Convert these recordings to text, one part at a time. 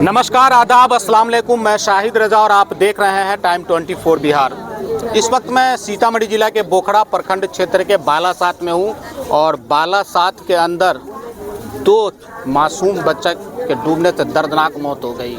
नमस्कार, आदाब, अस्सलाम वालेकुम। मैं शाहिद रजा और आप देख रहे हैं टाइम 24 बिहार। इस वक्त मैं सीतामढ़ी जिला के बोखड़ा प्रखंड क्षेत्र के बालासात में हूं और बालासात के अंदर दो मासूम बच्चे के डूबने से दर्दनाक मौत हो गई।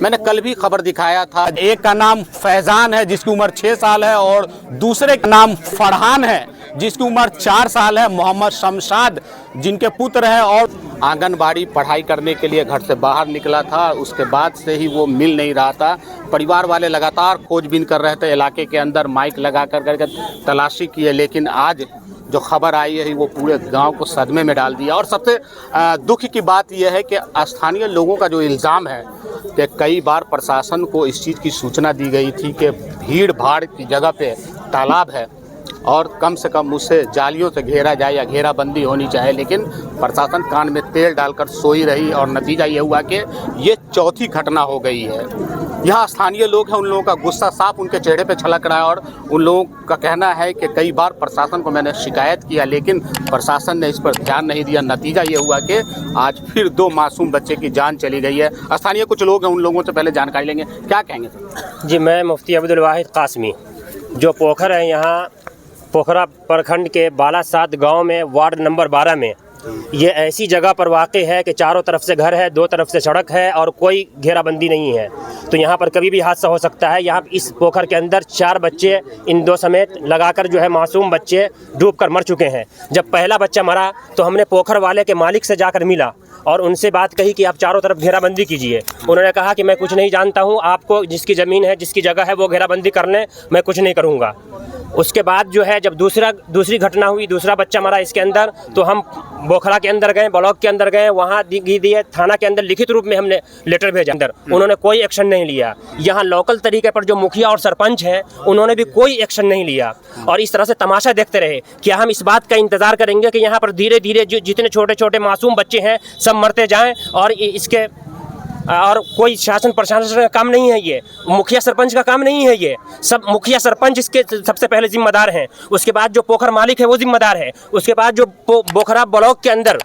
मैंने कल भी खबर दिखाया था। एक का नाम फैज़ान है जिसकी उम्र 6 साल है और दूसरे का नाम फरहान है जिसकी उम्र 4 साल है। मोहम्मद शमशाद जिनके पुत्र हैं और आंगनबाड़ी पढ़ाई करने के लिए घर से बाहर निकला था। उसके बाद से ही वो मिल नहीं रहा था। परिवार वाले लगातार खोजबीन कर रहे थे, इलाके के अंदर माइक लगा करके तलाशी किए, लेकिन आज जो खबर आई है वो पूरे गांव को सदमे में डाल दिया। और सबसे दुख की बात यह है कि स्थानीय लोगों का जो इल्ज़ाम है कि कई बार प्रशासन को इस चीज़ की सूचना दी गई थी कि भीड़ भाड़ की जगह पे तालाब है और कम से कम उसे जालियों से घेरा जाए या घेराबंदी होनी चाहिए, लेकिन प्रशासन कान में तेल डालकर सोई रही और नतीजा ये हुआ कि ये चौथी घटना हो गई है। यहाँ स्थानीय लोग हैं, उन लोगों का गुस्सा साफ उनके चेहरे पे छलक रहा है और उन लोगों का कहना है कि कई बार प्रशासन को मैंने शिकायत किया लेकिन प्रशासन ने इस पर ध्यान नहीं दिया। नतीजा ये हुआ कि आज फिर दो मासूम बच्चे की जान चली गई है। स्थानीय कुछ लोग हैं, उन लोगों से पहले जानकारी लेंगे। क्या कहेंगे सर? जी, मैं मुफ्ती अब्दुल वाहिद कासमी, जो पोखर है यहाँ पोखरा प्रखंड के बालासात गांव में वार्ड नंबर 12 में, ये ऐसी जगह पर वाक़ है कि चारों तरफ से घर है, दो तरफ से सड़क है और कोई घेराबंदी नहीं है। तो यहाँ पर कभी भी हादसा हो सकता है। यहाँ इस पोखर के अंदर 4 बच्चे, इन दो समेत लगाकर जो है मासूम बच्चे डूबकर मर चुके हैं। जब पहला बच्चा मरा तो हमने पोखर वाले के मालिक से जाकर मिला और उनसे बात कही कि आप चारों तरफ घेराबंदी कीजिए। उन्होंने कहा कि मैं कुछ नहीं जानता हूँ, आपको जिसकी ज़मीन है, जिसकी जगह है वो घेराबंदी कर लें, मैं कुछ नहीं करूँगा। उसके बाद जो है जब दूसरी घटना हुई, दूसरा बच्चा मरा इसके अंदर, तो हम बोखरा के अंदर गए, ब्लॉक के अंदर गए, वहाँ दिए थाना के अंदर लिखित रूप में हमने लेटर भेजा अंदर। उन्होंने कोई एक्शन नहीं लिया। यहाँ लोकल तरीके पर जो मुखिया और सरपंच हैं उन्होंने भी कोई एक्शन नहीं लिया और इस तरह से तमाशा देखते रहे। क्या हम इस बात का इंतज़ार करेंगे कि यहाँ पर धीरे धीरे जो जितने छोटे छोटे मासूम बच्चे हैं सब मरते जाएँ और कोई शासन प्रशासन का काम नहीं है, ये मुखिया सरपंच का काम नहीं है। ये सब मुखिया सरपंच इसके सबसे पहले जिम्मेदार हैं, उसके बाद जो पोखर मालिक है वो जिम्मेदार है, उसके बाद जो बोखरा ब्लॉक के अंदर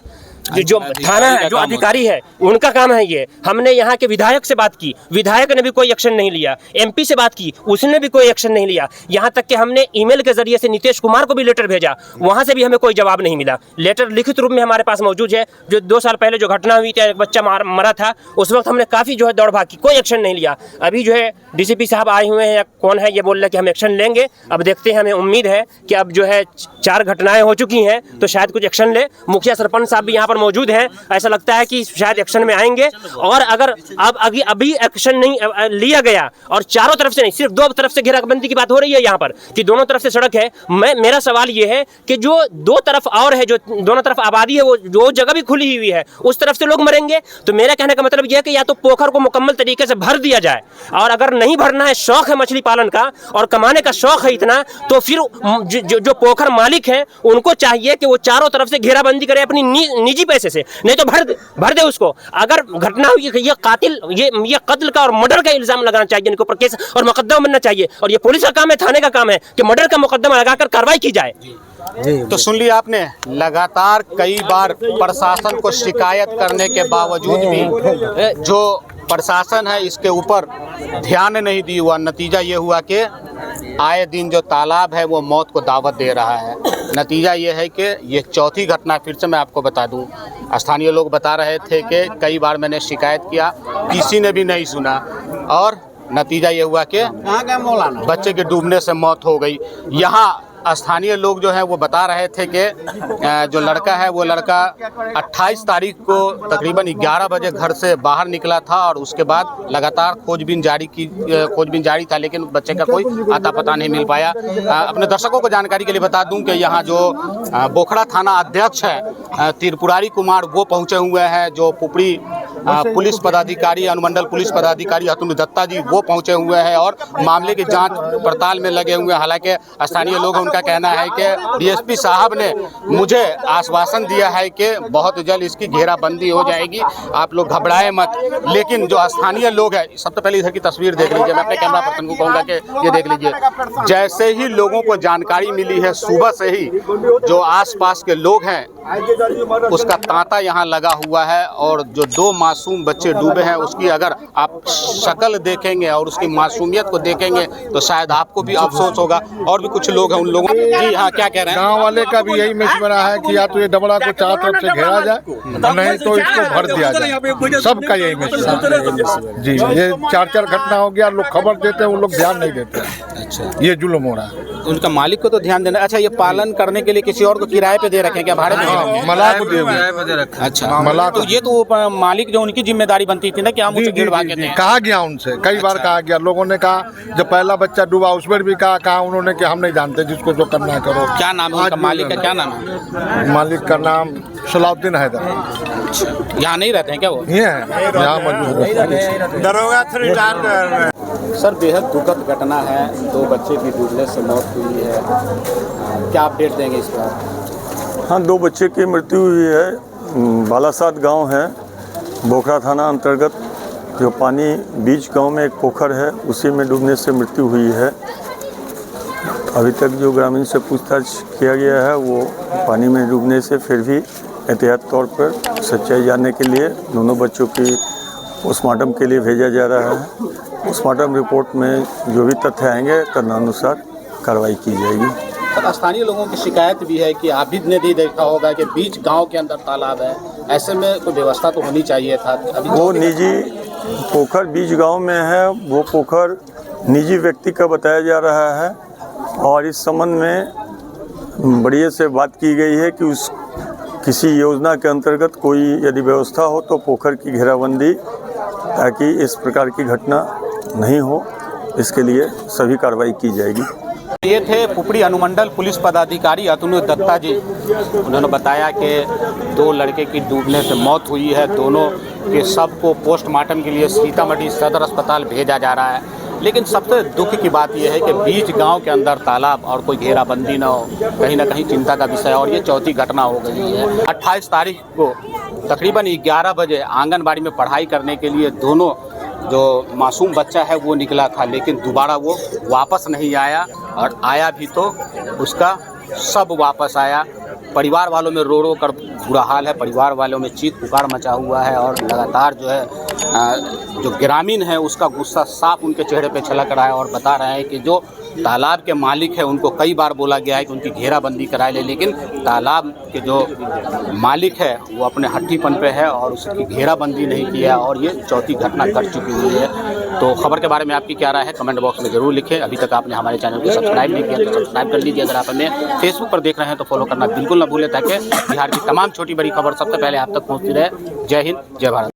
जो थाना है, जो अधिकारी है, उनका काम है ये। हमने यहाँ के विधायक से बात की, विधायक ने भी कोई एक्शन नहीं लिया। एमपी से बात की, उसने भी कोई एक्शन नहीं लिया। यहाँ तक कि हमने ईमेल के जरिए से नीतीश कुमार को भी लेटर भेजा, वहाँ से भी हमें कोई जवाब नहीं मिला। लेटर लिखित रूप में हमारे पास मौजूद है। जो 2 साल पहले जो घटना हुई थी, एक बच्चा मरा था, उस वक्त हमने काफ़ी जो है दौड़ भाग की, कोई एक्शन नहीं लिया। अभी जो है DCP साहब आए हुए हैं या कौन है, ये बोल रहे हैं कि हम एक्शन लेंगे। अब देखते हैं, हमें उम्मीद है कि अब जो है 4 घटनाएं हो चुकी हैं तो शायद कुछ एक्शन ले। मुखिया सरपंच साहब भी यहाँ पर मौजूद हैं, ऐसा लगता है कि शायद एक्शन में आएंगे। और अगर अब अभी एक्शन नहीं लिया गया और चारों तरफ से नहीं, सिर्फ 2 तरफ से घेराबंदी की बात हो रही है यहाँ पर कि दोनों तरफ से सड़क है। मेरा सवाल ये है कि जो 2 तरफ और है, जो दोनों तरफ आबादी है, वो जो जगह भी खुली हुई है उस तरफ से लोग मरेंगे। तो मेरा कहने का मतलब यह है कि या तो पोखर को मुकम्मल तरीके से भर दिया जाए, और अगर नहीं भरना है, शौक है मछली पालन का और कमाने का शौक है इतना, तो फिर जो पोखर मालिक है उनको चाहिए कि वो चारों तरफ से घेराबंदी करे अपनी निजी पैसे से, नहीं तो भर दे उसको। अगर घटना हुई, ये कातिल, ये कत्ल का और मर्डर का इल्जाम लगाना चाहिए, इनके ऊपर केस और मुकदमा बनना चाहिए। और ये पुलिस का काम है, थाने का काम है कि मर्डर का मुकदमा लगाकर कार्रवाई की जाए। तो सुन लिया आपने, लगातार कई बार प्रशासन को शिकायत करने के बावजूद भी जो प्रशासन है इसके ऊपर ध्यान नहीं दिया हुआ। नतीजा ये हुआ कि आए दिन जो तालाब है वो मौत को दावत दे रहा है। नतीजा ये है कि ये चौथी घटना। फिर से मैं आपको बता दूं, स्थानीय लोग बता रहे थे कि कई बार मैंने शिकायत किया, किसी ने भी नहीं सुना और नतीजा ये हुआ कि बच्चे के डूबने से मौत हो गई। यहाँ स्थानीय लोग जो हैं वो बता रहे थे कि जो लड़का है वो लड़का 28 तारीख को तकरीबन 11 बजे घर से बाहर निकला था और उसके बाद लगातार खोजबीन जारी था, लेकिन बच्चे का कोई आता पता नहीं मिल पाया। अपने दर्शकों को जानकारी के लिए बता दूं कि यहाँ जो बोखड़ा थाना अध्यक्ष है त्रिपुरारी कुमार, वो पहुँचे हुए हैं। जो पुपड़ी पुलिस पदाधिकारी, अनुमंडल पुलिस पदाधिकारी अतुल दत्ता जी, वो पहुँचे हुए हैं और मामले की जाँच पड़ताल में लगे हुए हैं। हालांकि स्थानीय लोग, उनका कहना है कि DSP साहब ने मुझे आश्वासन दिया है कि बहुत जल्द इसकी घेराबंदी हो जाएगी, आप लोग घबराए मत। लेकिन जो स्थानीय लोग हैं, सबसे पहले इधर की तस्वीर देख लीजिए। मैं अपने कैमरा पर्सन को कहूँगा कि ये देख लीजिए। जैसे ही लोगों को जानकारी मिली है, सुबह से ही जो आसपास के लोग हैं उसका तांता यहाँ लगा हुआ है और जो 2 मासूम बच्चे डूबे हैं उसकी अगर आप शक्ल देखेंगे और उसकी मासूमियत को देखेंगे तो शायद आपको भी अफसोस होगा। और भी कुछ लोग हैं, उन लोगों जी हाँ क्या कह रहे हैं? गांव वाले का भी यही मशवरा है कि या तो ये डबरा को चारों तरफ से घेरा जाए और नहीं तो इसको भर दिया जाए। सबका यही मशवरा जी। ये 4 घटना हो गया, लोग खबर देते हैं, वो लोग ध्यान नहीं देते। अच्छा, ये जुल्म हो रहा है। उनका मालिक को तो ध्यान देना। अच्छा, ये पालन करने के लिए किसी और को किराए पे दे रखे हैं क्या, भाड़े पे? मला को दे हुए। अच्छा, मला तो ये तो मालिक जो उनकी जिम्मेदारी बनती थी ना कि हम उसे घेर भाग के दें। कहा गया उनसे, कई बार कहा गया। लोगों ने कहा, जब पहला बच्चा डूबा उस पर भी कहा उन्होंने कि हम नहीं जानते, जिसको जो करना है करो। क्या नाम है उनका मालिक का, क्या नाम है? मालिक का नाम सलाउद्दीन हैदर। यहाँ नहीं रहते हैं क्या वो? ये है, यहाँ मौजूद है। दरोगा थ्री लाख। सर, बेहद दुखद घटना है, 2 बच्चे की डूबने से मौत हुई है, क्या अपडेट देंगे इस पर? हाँ, 2 बच्चे की मृत्यु हुई है। बालासात गांव है, बोखरा थाना अंतर्गत। जो पानी बीच गांव में एक पोखर है, उसी में डूबने से मृत्यु हुई है। अभी तक जो ग्रामीण से पूछताछ किया गया है, वो पानी में डूबने से फिर भी एहतियात तौर पर सच्चाई जानने के लिए दोनों बच्चों की पोस्टमार्टम के लिए भेजा जा रहा है। पोस्टमार्टम रिपोर्ट में जो भी तथ्य आएंगे तदनुसार कार्रवाई की जाएगी। तो स्थानीय लोगों की शिकायत भी है कि आप भी ने देखा होगा कि बीच गांव के अंदर तालाब है, ऐसे में कोई व्यवस्था तो होनी चाहिए था। अभी वो निजी पोखर बीच गांव में है, वो पोखर निजी व्यक्ति का बताया जा रहा है और इस संबंध में बढ़िया से बात की गई है कि उस किसी योजना के अंतर्गत कोई यदि व्यवस्था हो तो पोखर की घेराबंदी, ताकि इस प्रकार की घटना नहीं हो, इसके लिए सभी कार्रवाई की जाएगी। ये थे पुपड़ी अनुमंडल पुलिस पदाधिकारी अतुल दत्ता जी। उन्होंने बताया कि 2 लड़के की डूबने से मौत हुई है, दोनों के शव को पोस्टमार्टम के लिए सीतामढ़ी सदर अस्पताल भेजा जा रहा है। लेकिन सबसे दुख की बात यह है कि बीच गांव के अंदर तालाब और कोई घेराबंदी न हो, कहीं ना कहीं चिंता का विषय है। और ये 4थी घटना हो गई है। 28 तारीख को तकरीबन 11 बजे आंगनबाड़ी में पढ़ाई करने के लिए दोनों जो मासूम बच्चा है वो निकला था, लेकिन दोबारा वो वापस नहीं आया और आया भी तो उसका शव वापस आया। परिवार वालों में रो कर बुरा हाल है, परिवार वालों में चीख पुकार मचा हुआ है और लगातार जो है जो ग्रामीण है उसका गुस्सा साफ उनके चेहरे पे छलक रहा है और बता रहे हैं कि जो तालाब के मालिक है उनको कई बार बोला गया है कि उनकी घेराबंदी करा ले, लेकिन तालाब के जो मालिक है वो अपने हट्टीपन पे है और उसकी घेराबंदी नहीं किया और ये 4थी घटना घट चुकी हुई है। तो खबर के बारे में आपकी क्या राय है, कमेंट बॉक्स में जरूर लिखें। अभी तक आपने हमारे चैनल को सब्सक्राइब नहीं किया तो सब्सक्राइब कर लीजिए। अगर आप हमें फेसबुक पर देख रहे हैं तो फॉलो करना बिल्कुल ना भूलें, ताकि बिहार की तमाम छोटी बड़ी खबर सबसे पहले आप तक पहुँचती रहे। जय हिंद, जय भारत।